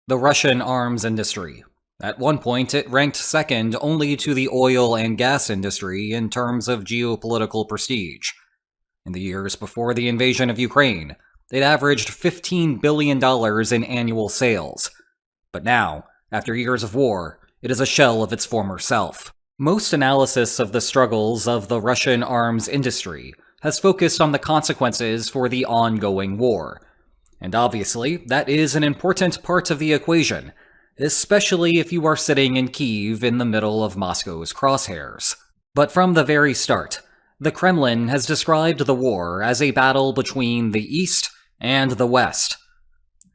The Russian arms industry. At one point, it ranked second only to the oil and gas industry in terms of geopolitical prestige. In the years before the invasion of Ukraine, it averaged $15 billion in annual sales. But now, after years of war, it is a shell of its former self. Most analysis of the struggles of the Russian arms industry has focused on the consequences for the ongoing war. And obviously, that is an important part of the equation, especially if you are sitting in Kyiv in the middle of Moscow's crosshairs. But from the very start, the Kremlin has described the war as a battle between the East and the West.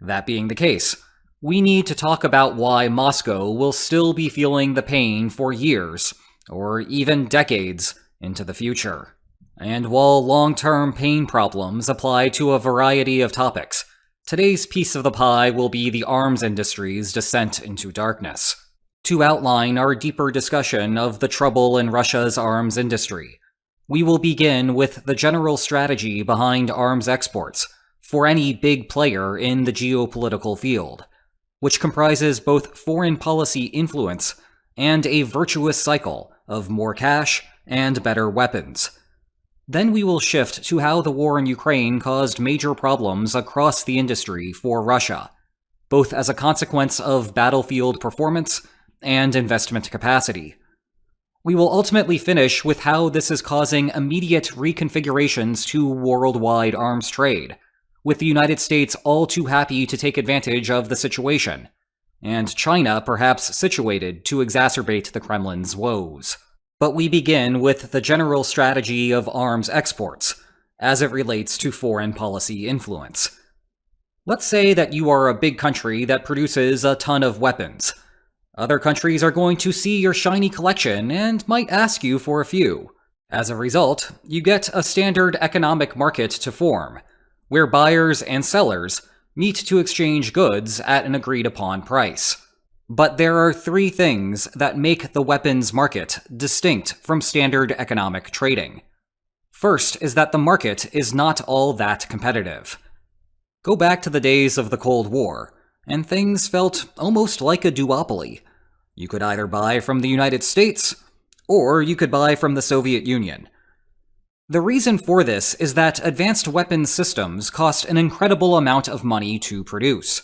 That being the case, we need to talk about why Moscow will still be feeling the pain for years, or even decades, into the future. And while long-term pain problems apply to a variety of topics, today's piece of the pie will be the arms industry's descent into darkness. To outline our deeper discussion of the trouble in Russia's arms industry, we will begin with the general strategy behind arms exports for any big player in the geopolitical field, which comprises both foreign policy influence and a virtuous cycle of more cash and better weapons. Then we will shift to how the war in Ukraine caused major problems across the industry for Russia, both as a consequence of battlefield performance and investment capacity. We will ultimately finish with how this is causing immediate reconfigurations to worldwide arms trade, with the United States all too happy to take advantage of the situation, and China perhaps situated to exacerbate the Kremlin's woes. But we begin with the general strategy of arms exports, as it relates to foreign policy influence. Let's say that you are a big country that produces a ton of weapons. Other countries are going to see your shiny collection and might ask you for a few. As a result, you get a standard economic market to form, where buyers and sellers meet to exchange goods at an agreed-upon price. But there are three things that make the weapons market distinct from standard economic trading. First is that the market is not all that competitive. Go back to the days of the Cold War, and things felt almost like a duopoly. You could either buy from the United States, or you could buy from the Soviet Union. The reason for this is that advanced weapons systems cost an incredible amount of money to produce.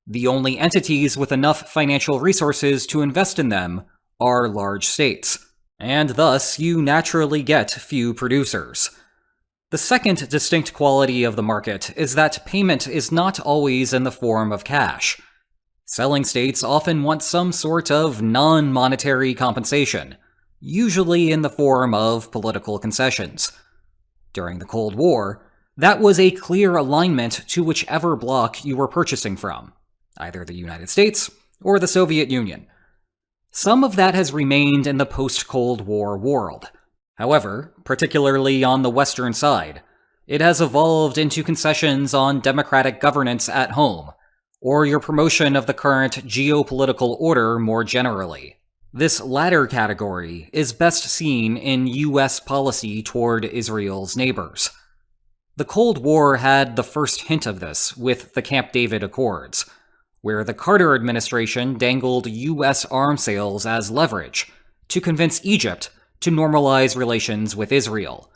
The only entities with enough financial resources to invest in them are large states, and thus you naturally get few producers. The second distinct quality of the market is that payment is not always in the form of cash. Selling states often want some sort of non-monetary compensation, usually in the form of political concessions. During the Cold War, that was a clear alignment to whichever bloc you were purchasing from, either the United States or the Soviet Union. Some of that has remained in the post-Cold War world. However, particularly on the Western side, it has evolved into concessions on democratic governance at home, or your promotion of the current geopolitical order more generally. This latter category is best seen in US policy toward Israel's neighbors. The Cold War had the first hint of this with the Camp David Accords, where the Carter administration dangled US arms sales as leverage to convince Egypt to normalize relations with Israel.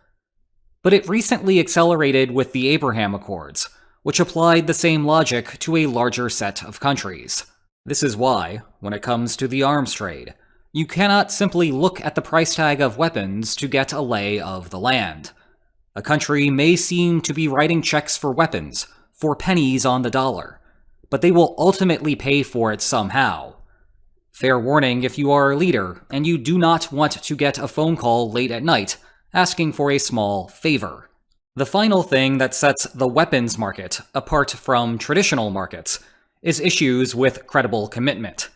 But it recently accelerated with the Abraham Accords, which applied the same logic to a larger set of countries. This is why, when it comes to the arms trade, you cannot simply look at the price tag of weapons to get a lay of the land. A country may seem to be writing checks for weapons for pennies on the dollar, but they will ultimately pay for it somehow. Fair warning if you are a leader and you do not want to get a phone call late at night asking for a small favor. The final thing that sets the weapons market apart from traditional markets is issues with credible commitment.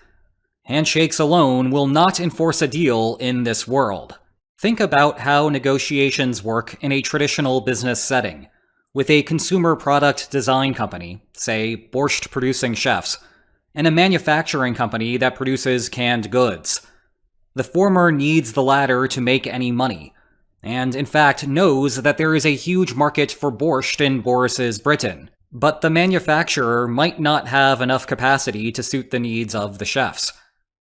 Handshakes alone will not enforce a deal in this world. Think about how negotiations work in a traditional business setting, with a consumer product design company, say borscht producing chefs, and a manufacturing company that produces canned goods. The former needs the latter to make any money, and in fact knows that there is a huge market for borscht in Boris's Britain. But the manufacturer might not have enough capacity to suit the needs of the chefs.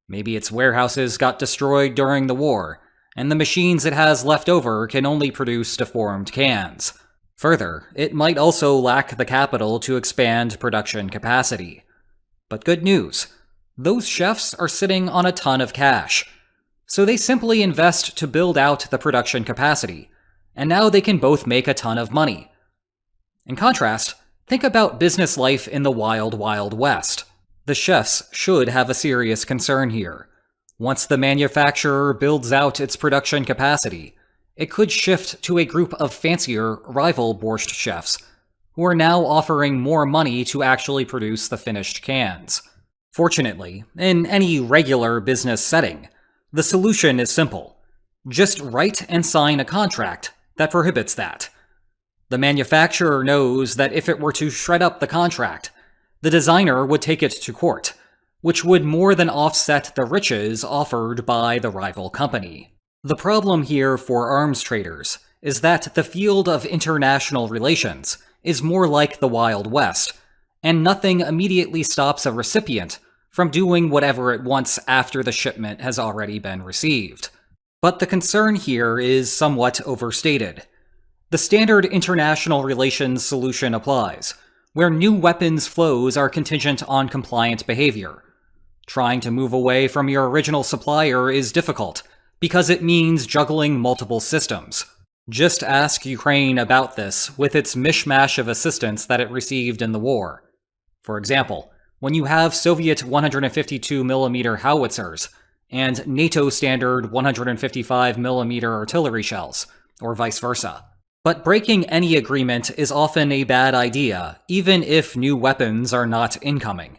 Maybe its warehouses got destroyed during the war, and the machines it has left over can only produce deformed cans. Further, it might also lack the capital to expand production capacity. But good news, those chefs are sitting on a ton of cash. So they simply invest to build out the production capacity, and now they can both make a ton of money. In contrast, think about business life in the wild, wild west. The chefs should have a serious concern here. Once the manufacturer builds out its production capacity, it could shift to a group of fancier rival borscht chefs who are now offering more money to actually produce the finished cans. Fortunately, in any regular business setting, the solution is simple. Just write and sign a contract that prohibits that. The manufacturer knows that if it were to shred up the contract, the designer would take it to court, which would more than offset the riches offered by the rival company. The problem here for arms traders is that the field of international relations is more like the Wild West, and nothing immediately stops a recipient from doing whatever it wants after the shipment has already been received. But the concern here is somewhat overstated. The standard international relations solution applies, where new weapons flows are contingent on compliant behavior. Trying to move away from your original supplier is difficult, because it means juggling multiple systems. Just ask Ukraine about this with its mishmash of assistance that it received in the war. For example, when you have Soviet 152mm howitzers and NATO standard 155mm artillery shells, or vice versa. But breaking any agreement is often a bad idea, even if new weapons are not incoming.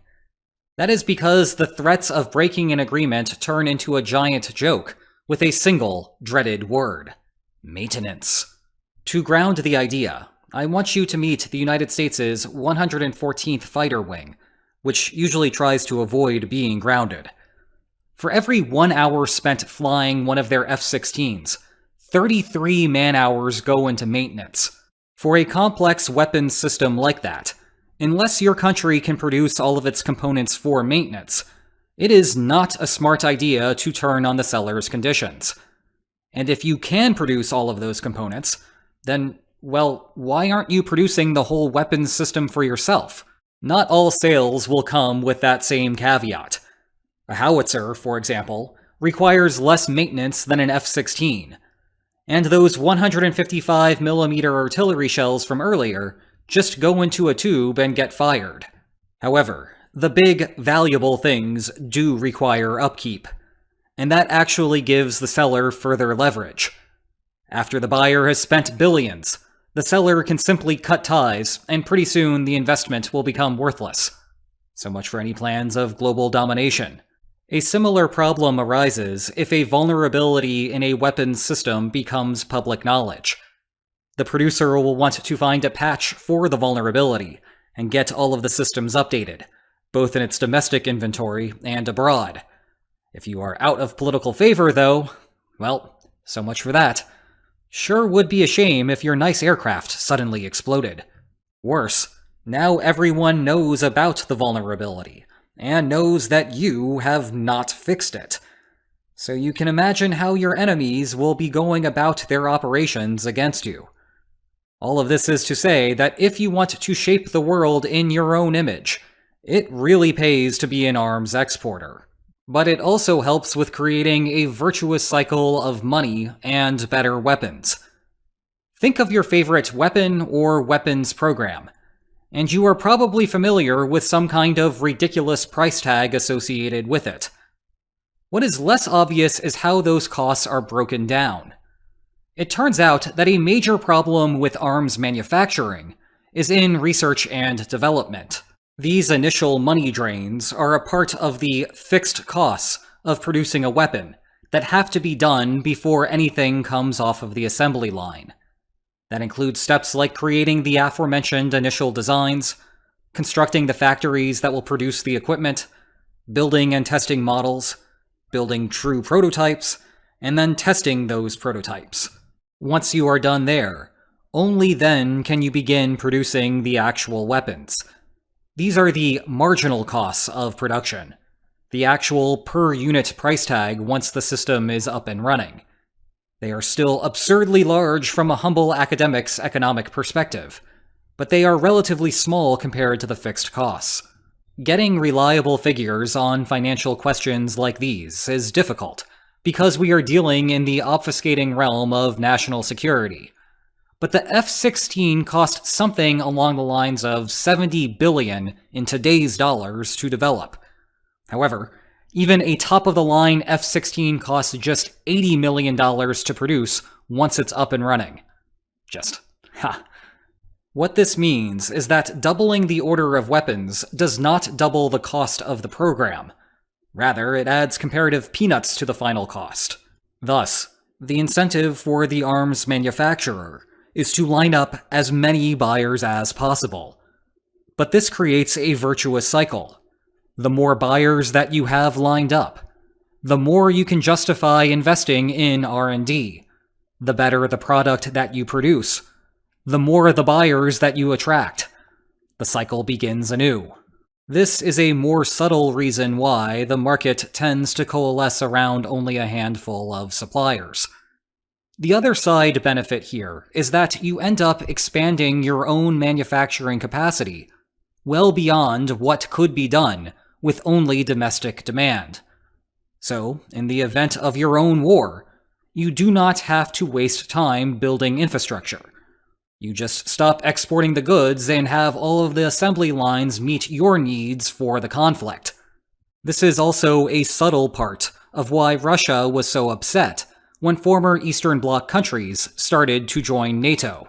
That is because the threats of breaking an agreement turn into a giant joke with a single, dreaded word: maintenance. To ground the idea, I want you to meet the United States' 114th Fighter Wing, which usually tries to avoid being grounded. For every 1 hour spent flying one of their F-16s, 33 man-hours go into maintenance. For a complex weapons system like that, unless your country can produce all of its components for maintenance, it is not a smart idea to turn on the seller's conditions. And if you can produce all of those components, then, well, why aren't you producing the whole weapons system for yourself? Not all sales will come with that same caveat. A howitzer, for example, requires less maintenance than an F-16, and those 155mm artillery shells from earlier just go into a tube and get fired. However, the big, valuable things do require upkeep, and that actually gives the seller further leverage. After the buyer has spent billions, the seller can simply cut ties, and pretty soon the investment will become worthless. So much for any plans of global domination. A similar problem arises if a vulnerability in a weapons system becomes public knowledge. The producer will want to find a patch for the vulnerability and get all of the systems updated, both in its domestic inventory and abroad. If you are out of political favor, though, well, so much for that. Sure would be a shame if your nice aircraft suddenly exploded. Worse, now everyone knows about the vulnerability, and knows that you have not fixed it. So you can imagine how your enemies will be going about their operations against you. All of this is to say that if you want to shape the world in your own image, it really pays to be an arms exporter. But it also helps with creating a virtuous cycle of money and better weapons. Think of your favorite weapon or weapons program, and you are probably familiar with some kind of ridiculous price tag associated with it. What is less obvious is how those costs are broken down. It turns out that a major problem with arms manufacturing is in research and development. These initial money drains are a part of the fixed costs of producing a weapon that have to be done before anything comes off of the assembly line. That includes steps like creating the aforementioned initial designs, constructing the factories that will produce the equipment, building and testing models, building true prototypes, and then testing those prototypes. Once you are done there, Only then can you begin producing the actual weapons. These are the marginal costs of production, the actual per-unit price tag once the system is up and running. They are still absurdly large from a humble academic's economic perspective, but they are relatively small compared to the fixed costs. Getting reliable figures on financial questions like these is difficult, because we are dealing in the obfuscating realm of national security. But the F-16 cost something along the lines of $70 billion in today's dollars to develop. However, even a top-of-the-line F-16 costs just $80 million to produce once it's up and running. What this means is that doubling the order of weapons does not double the cost of the program. Rather, it adds comparative peanuts to the final cost. Thus, the incentive for the arms manufacturer is to line up as many buyers as possible. But this creates a virtuous cycle. The more buyers that you have lined up, the more you can justify investing in R&D. The better the product that you produce, the more the buyers that you attract. The cycle begins anew. This is a more subtle reason why the market tends to coalesce around only a handful of suppliers. The other side benefit here is that you end up expanding your own manufacturing capacity well beyond what could be done with only domestic demand. So, in the event of your own war, you do not have to waste time building infrastructure. You just stop exporting the goods and have all of the assembly lines meet your needs for the conflict. This is also a subtle part of why Russia was so upset when former Eastern Bloc countries started to join NATO.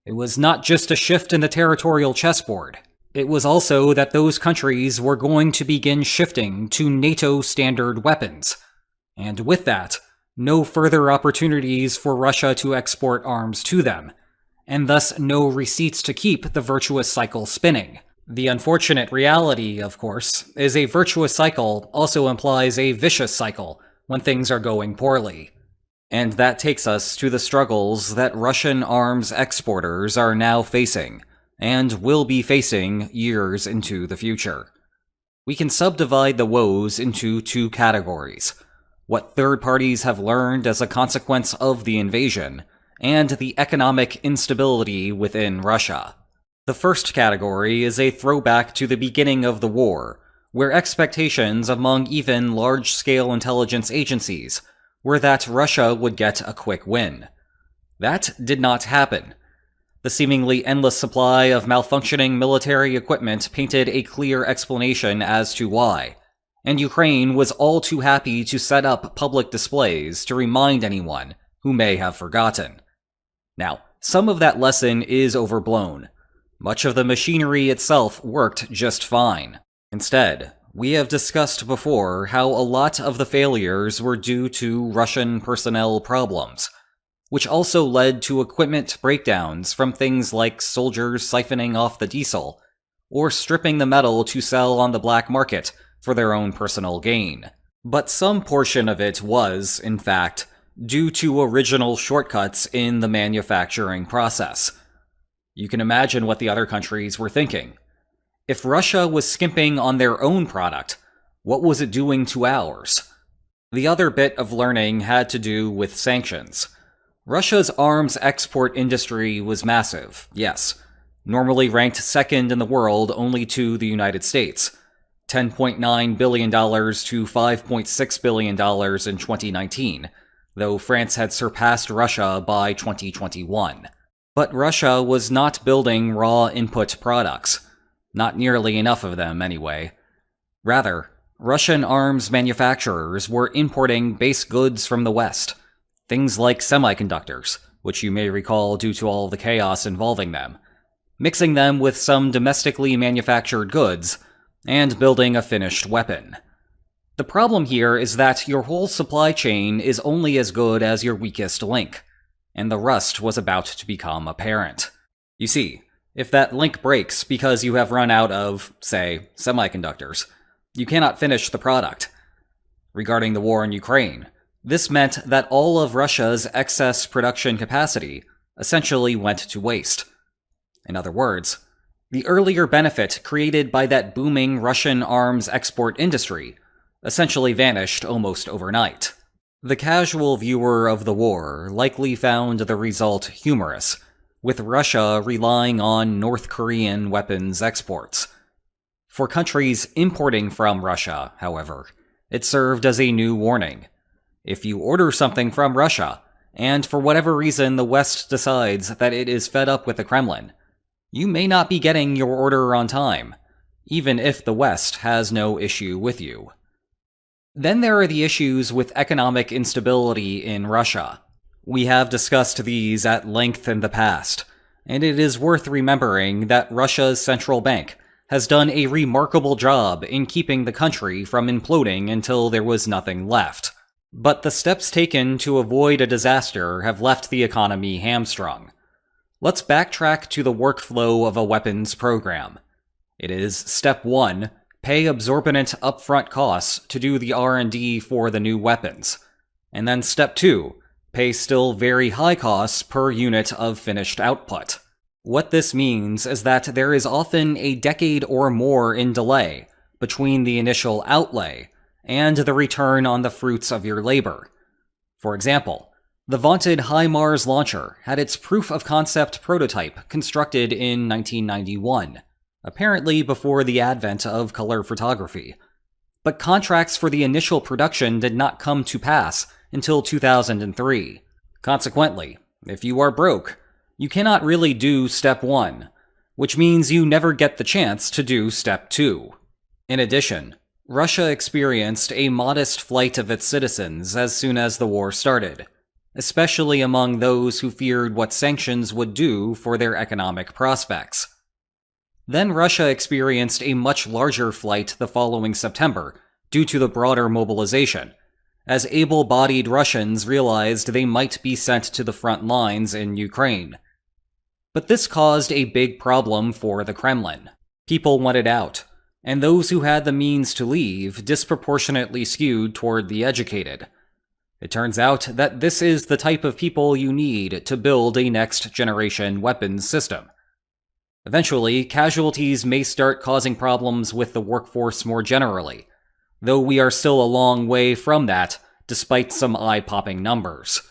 It was not just a shift in the territorial chessboard. It was also that those countries were going to begin shifting to NATO-standard weapons. And with that, no further opportunities for Russia to export arms to them, and thus no receipts to keep the virtuous cycle spinning. The unfortunate reality, of course, is a virtuous cycle also implies a vicious cycle when things are going poorly. And that takes us to the struggles that Russian arms exporters are now facing, and will be facing years into the future. We can subdivide the woes into two categories: what third parties have learned as a consequence of the invasion, and the economic instability within Russia. The first category is a throwback to the beginning of the war, where expectations among even large-scale intelligence agencies were that Russia would get a quick win. That did not happen. The seemingly endless supply of malfunctioning military equipment painted a clear explanation as to why, and Ukraine was all too happy to set up public displays to remind anyone who may have forgotten. Now, some of that lesson is overblown. Much of the machinery itself worked just fine. Instead, we have discussed before how a lot of the failures were due to Russian personnel problems, which also led to equipment breakdowns from things like soldiers siphoning off the diesel, or stripping the metal to sell on the black market for their own personal gain. But some portion of it was, in fact, due to original shortcuts in the manufacturing process. You can imagine what the other countries were thinking. If Russia was skimping on their own product, what was it doing to ours? The other bit of learning had to do with sanctions. Russia's arms export industry was massive, yes, normally ranked second in the world only to the United States, $10.9 billion to $5.6 billion in 2019, though France had surpassed Russia by 2021. But Russia was not building raw input products. Not nearly enough of them, anyway. Rather, Russian arms manufacturers were importing base goods from the West. Things like semiconductors, which you may recall due to all the chaos involving them, mixing them with some domestically manufactured goods, and building a finished weapon. The problem here is that your whole supply chain is only as good as your weakest link, and the rust was about to become apparent. You see, if that link breaks because you have run out of, say, semiconductors, you cannot finish the product. Regarding the war in Ukraine, this meant that all of Russia's excess production capacity essentially went to waste. In other words, the earlier benefit created by that booming Russian arms export industry essentially vanished almost overnight. The casual viewer of the war likely found the result humorous, with Russia relying on North Korean weapons exports. For countries importing from Russia, however, it served as a new warning. If you order something from Russia, and for whatever reason the West decides that it is fed up with the Kremlin, you may not be getting your order on time, even if the West has no issue with you. Then there are the issues with economic instability in Russia. We have discussed these at length in the past, and it is worth remembering that Russia's central bank has done a remarkable job in keeping the country from imploding until there was nothing left. But the steps taken to avoid a disaster have left the economy hamstrung. Let's backtrack to the workflow of a weapons program. It is Step 1, pay exorbitant upfront costs to do the R&D for the new weapons. And then Step 2, pay still very high costs per unit of finished output. What this means is that there is often a decade or more in delay between the initial outlay and the return on the fruits of your labor. For example, the vaunted HIMARS launcher had its proof-of-concept prototype constructed in 1991, apparently before the advent of color photography. But contracts for the initial production did not come to pass until 2003. Consequently, if you are broke, you cannot really do Step 1, which means you never get the chance to do Step 2. In addition, Russia experienced a modest flight of its citizens as soon as the war started, especially among those who feared what sanctions would do for their economic prospects. Then Russia experienced a much larger flight the following September due to the broader mobilization, as able-bodied Russians realized they might be sent to the front lines in Ukraine. But this caused a big problem for the Kremlin. People wanted out, and those who had the means to leave disproportionately skewed toward the educated. It turns out that this is the type of people you need to build a next-generation weapons system. Eventually, casualties may start causing problems with the workforce more generally, though we are still a long way from that, despite some eye-popping numbers.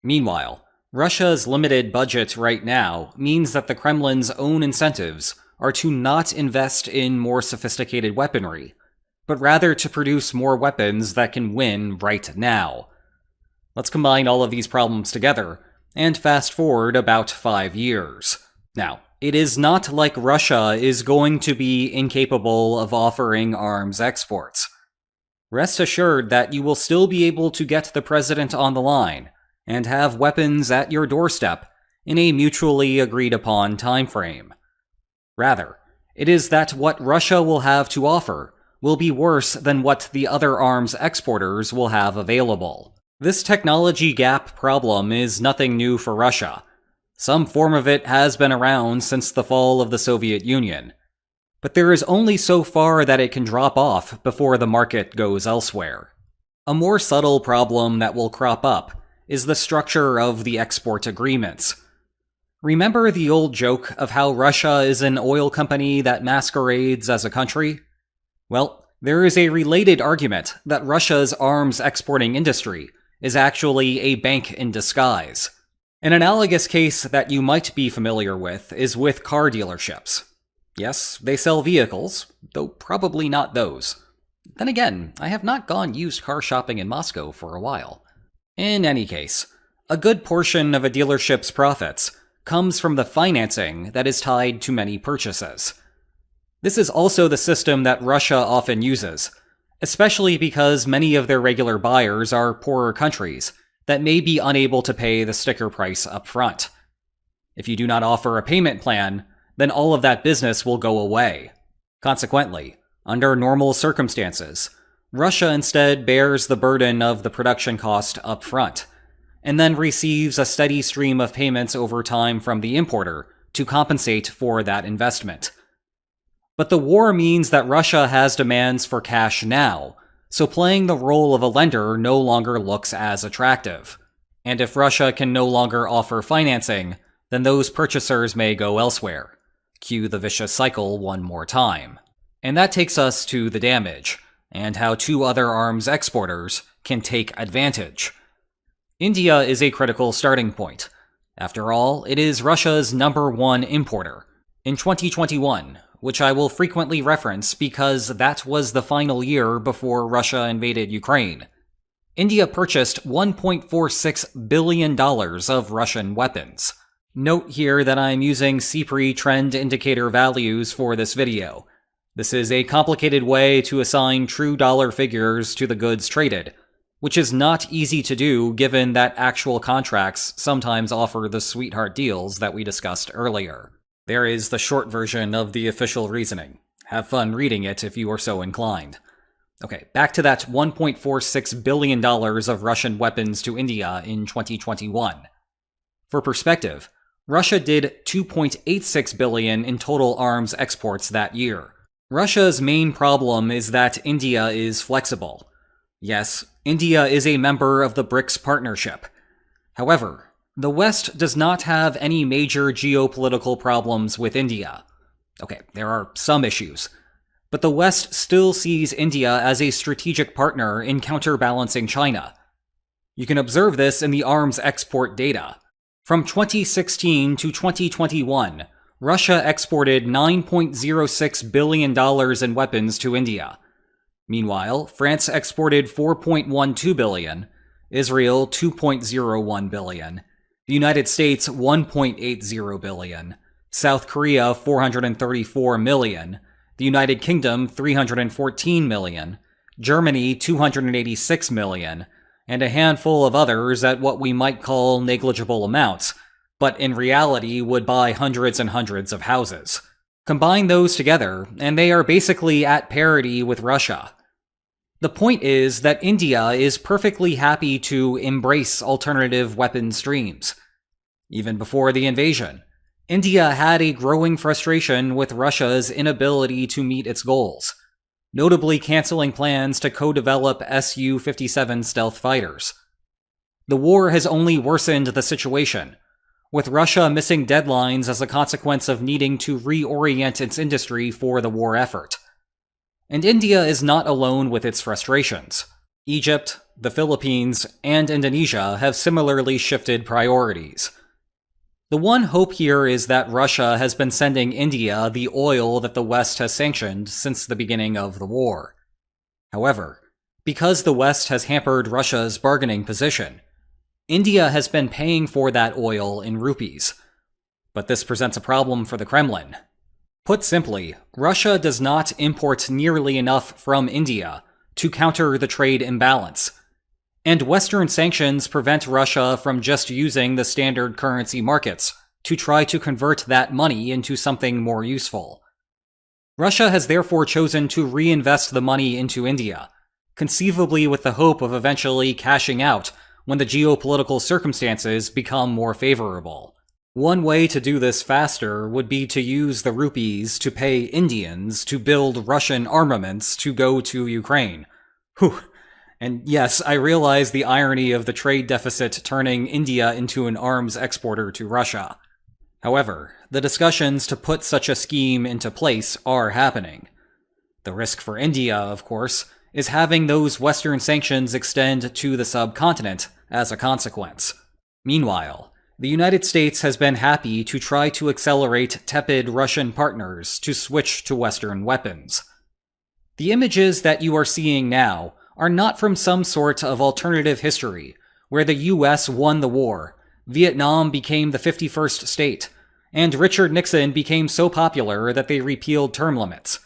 Meanwhile, Russia's limited budget right now means that the Kremlin's own incentives are to not invest in more sophisticated weaponry, but rather to produce more weapons that can win right now. Let's combine all of these problems together, and fast forward about 5 years. Now, it is not like Russia is going to be incapable of offering arms exports. Rest assured that you will still be able to get the president on the line and have weapons at your doorstep in a mutually agreed-upon timeframe. Rather, it is that what Russia will have to offer will be worse than what the other arms exporters will have available. This technology gap problem is nothing new for Russia. Some form of it has been around since the fall of the Soviet Union. But there is only so far that it can drop off before the market goes elsewhere. A more subtle problem that will crop up is the structure of the export agreements. Remember the old joke of how Russia is an oil company that masquerades as a country? Well, there is a related argument that Russia's arms exporting industry is actually a bank in disguise. An analogous case that you might be familiar with is with car dealerships. Yes, they sell vehicles, though probably not those. Then again, I have not gone used car shopping in Moscow for a while. In any case, a good portion of a dealership's profits comes from the financing that is tied to many purchases. This is also the system that Russia often uses, especially because many of their regular buyers are poorer countries that may be unable to pay the sticker price up front. If you do not offer a payment plan, then all of that business will go away. Consequently, under normal circumstances, Russia instead bears the burden of the production cost up front, and then receives a steady stream of payments over time from the importer to compensate for that investment. But the war means that Russia has demands for cash now, so playing the role of a lender no longer looks as attractive. And if Russia can no longer offer financing, then those purchasers may go elsewhere. Cue the vicious cycle one more time. And that takes us to the damage, and how two other arms exporters can take advantage. India is a critical starting point. After all, it is Russia's #1 importer. In 2021, which I will frequently reference because that was the final year before Russia invaded Ukraine, India purchased $1.46 billion of Russian weapons. Note here that I'm using CPRI trend indicator values for this video. This is a complicated way to assign true dollar figures to the goods traded, which is not easy to do given that actual contracts sometimes offer the sweetheart deals that we discussed earlier. There is the short version of the official reasoning. Have fun reading it if you are so inclined. Okay, back to that $1.46 billion of Russian weapons to India in 2021. For perspective, Russia did $2.86 billion in total arms exports that year. Russia's main problem is that India is flexible. Yes, India is a member of the BRICS partnership. However, the West does not have any major geopolitical problems with India. Okay, there are some issues, but the West still sees India as a strategic partner in counterbalancing China. You can observe this in the arms export data. From 2016 to 2021, Russia exported $9.06 billion in weapons to India. Meanwhile, France exported $4.12 billion, Israel $2.01 billion, the United States $1.80 billion, South Korea $434 million, the United Kingdom $314 million, Germany $286 million, and a handful of others at what we might call negligible amounts, but in reality would buy hundreds and hundreds of houses. Combine those together, and they are basically at parity with Russia. The point is that India is perfectly happy to embrace alternative weapon streams. Even before the invasion, India had a growing frustration with Russia's inability to meet its goals, notably canceling plans to co-develop Su-57 stealth fighters. The war has only worsened the situation, with Russia missing deadlines as a consequence of needing to reorient its industry for the war effort. And India is not alone with its frustrations. Egypt, the Philippines, and Indonesia have similarly shifted priorities. The one hope here is that Russia has been sending India the oil that the West has sanctioned since the beginning of the war. However, because the West has hampered Russia's bargaining position, India has been paying for that oil in rupees. But this presents a problem for the Kremlin. Put simply, Russia does not import nearly enough from India to counter the trade imbalance, and Western sanctions prevent Russia from just using the standard currency markets to try to convert that money into something more useful. Russia has therefore chosen to reinvest the money into India, conceivably with the hope of eventually cashing out when the geopolitical circumstances become more favorable. One way to do this faster would be to use the rupees to pay Indians to build Russian armaments to go to Ukraine. Whew. And yes, I realize the irony of the trade deficit turning India into an arms exporter to Russia. However, the discussions to put such a scheme into place are happening. The risk for India, of course, is having those Western sanctions extend to the subcontinent as a consequence. Meanwhile, the United States has been happy to try to accelerate tepid Russian partners to switch to Western weapons. The images that you are seeing now are not from some sort of alternative history, where the US won the war, Vietnam became the 51st state, and Richard Nixon became so popular that they repealed term limits.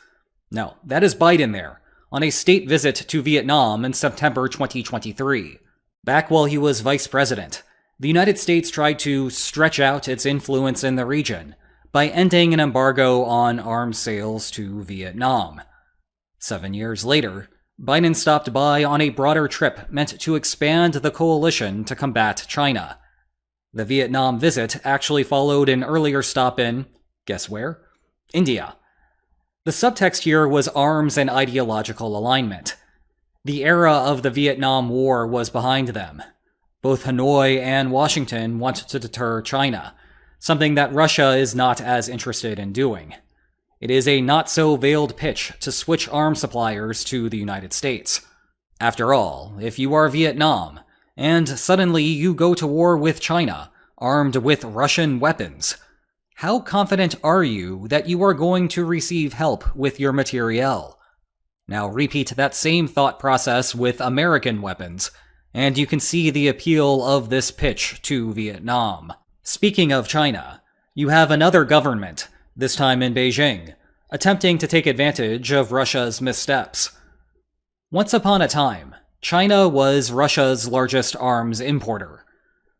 No, that is Biden there, on a state visit to Vietnam in September 2023. Back while he was vice president, the United States tried to stretch out its influence in the region by ending an embargo on arms sales to Vietnam. 7 years later, Biden stopped by on a broader trip meant to expand the coalition to combat China. The Vietnam visit actually followed an earlier stop in, guess where? India. The subtext here was arms and ideological alignment. The era of the Vietnam War was behind them. Both Hanoi and Washington want to deter China, something that Russia is not as interested in doing. It is a not-so-veiled pitch to switch arms suppliers to the United States. After all, if you are Vietnam, and suddenly you go to war with China, armed with Russian weapons, how confident are you that you are going to receive help with your materiel? Now repeat that same thought process with American weapons, and you can see the appeal of this pitch to Vietnam. Speaking of China, you have another government, this time in Beijing, attempting to take advantage of Russia's missteps. Once upon a time, China was Russia's largest arms importer.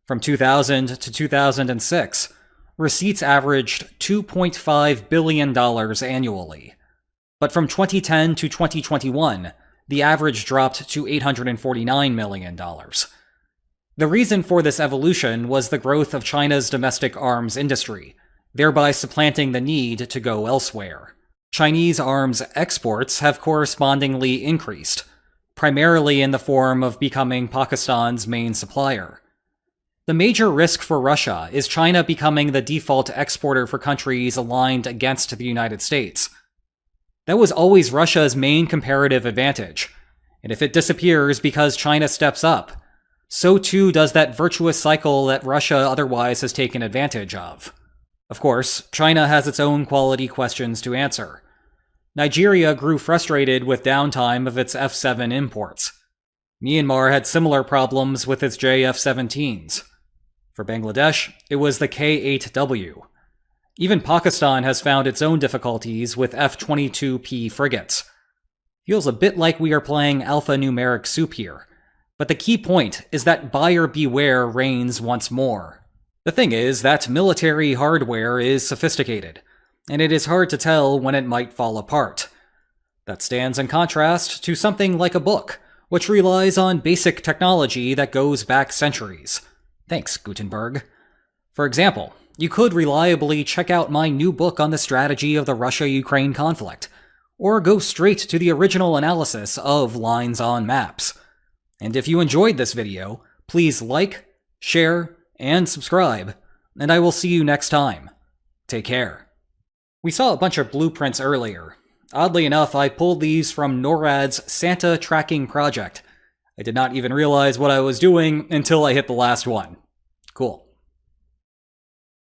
From 2000 to 2006, receipts averaged $2.5 billion annually. But from 2010 to 2021, the average dropped to $849 million. The reason for this evolution was the growth of China's domestic arms industry, thereby supplanting the need to go elsewhere. Chinese arms exports have correspondingly increased, primarily in the form of becoming Pakistan's main supplier. The major risk for Russia is China becoming the default exporter for countries aligned against the United States. That was always Russia's main comparative advantage, and if it disappears because China steps up, so too does that virtuous cycle that Russia otherwise has taken advantage of. Of course, China has its own quality questions to answer. Nigeria grew frustrated with downtime of its F-7 imports. Myanmar had similar problems with its JF-17s. For Bangladesh, it was the K-8W. Even Pakistan has found its own difficulties with F-22P frigates. Feels a bit like we are playing alphanumeric soup here, but the key point is that buyer beware reigns once more. The thing is that military hardware is sophisticated, and it is hard to tell when it might fall apart. That stands in contrast to something like a book, which relies on basic technology that goes back centuries. Thanks, Gutenberg. For example, you could reliably check out my new book on the strategy of the Russia-Ukraine conflict, or go straight to the original analysis of lines on maps. And if you enjoyed this video, please like, share, and subscribe, and I will see you next time. Take care. We saw a bunch of blueprints earlier. Oddly enough, I pulled these from NORAD's Santa tracking project. I did not even realize what I was doing until I hit the last one. Cool.